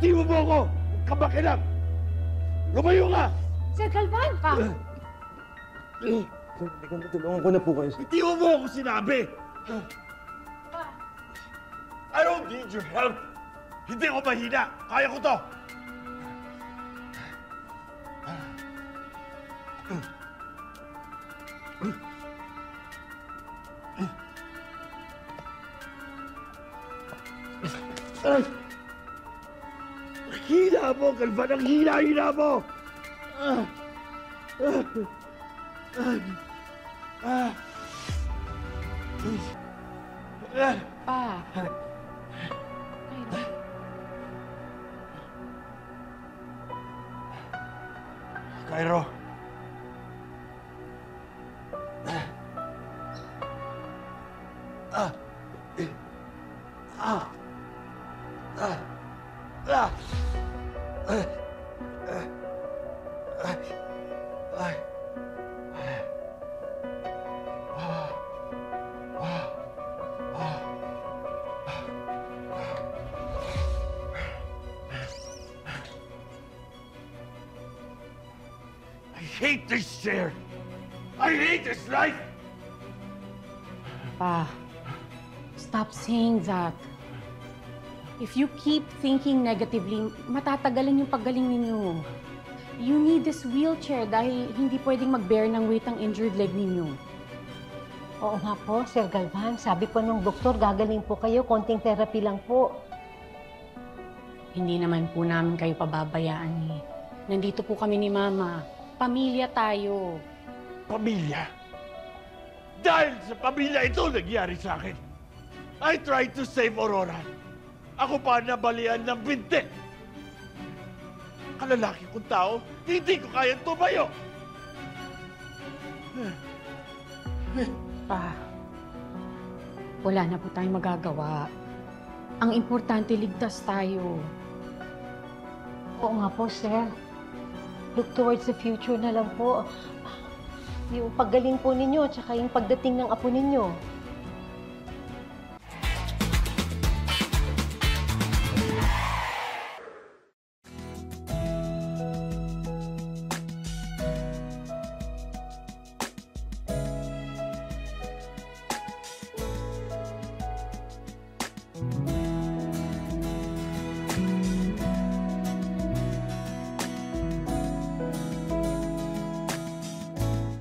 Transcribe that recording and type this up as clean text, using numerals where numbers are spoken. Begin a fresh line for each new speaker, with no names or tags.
Bitiwan mo ako! Huwag ka makilang! Lumayo ka!
Sir Galvan! Pa!
Tulungan ko na po kayo.
Bitiwan mo ako sinabi!
Pa!
I don't need your help! Hindi ako mahina! Kaya ko to! Ay! Hina mo, Galvan! Ang hina-hina mo! Ah! Ah! Ah! Ah!
Pa!
Cairo. Ah. Ah. Ah. Ah. I hate this chair. I hate this life.
Pa! Stop saying that. If you keep thinking negatively, matatagalan yung paggaling ninyo. You need this wheelchair dahil hindi pwedeng mag-bear ng weight ang injured leg ninyo.
Oo nga po, Sir Galvan. Sabi po nung doktor, gagaling po kayo. Konting therapy lang po.
Hindi naman po namin kayo pababayaan eh. Nandito po kami ni Mama. Pamilya tayo.
Pamilya. Dahil sa pamilya ito nangyari sa akin. I tried to save Aurora. Ako pa nabalian ng binti. Kalalaki kong tao, hindi ko kayang tumayo.
Pa, wala na po tayong magagawa. Ang importante, ligtas tayo.
Oo nga po, Sir. Look towards the future na lang po. Yung paggaling po ninyo, tsaka yung pagdating ng apo ninyo.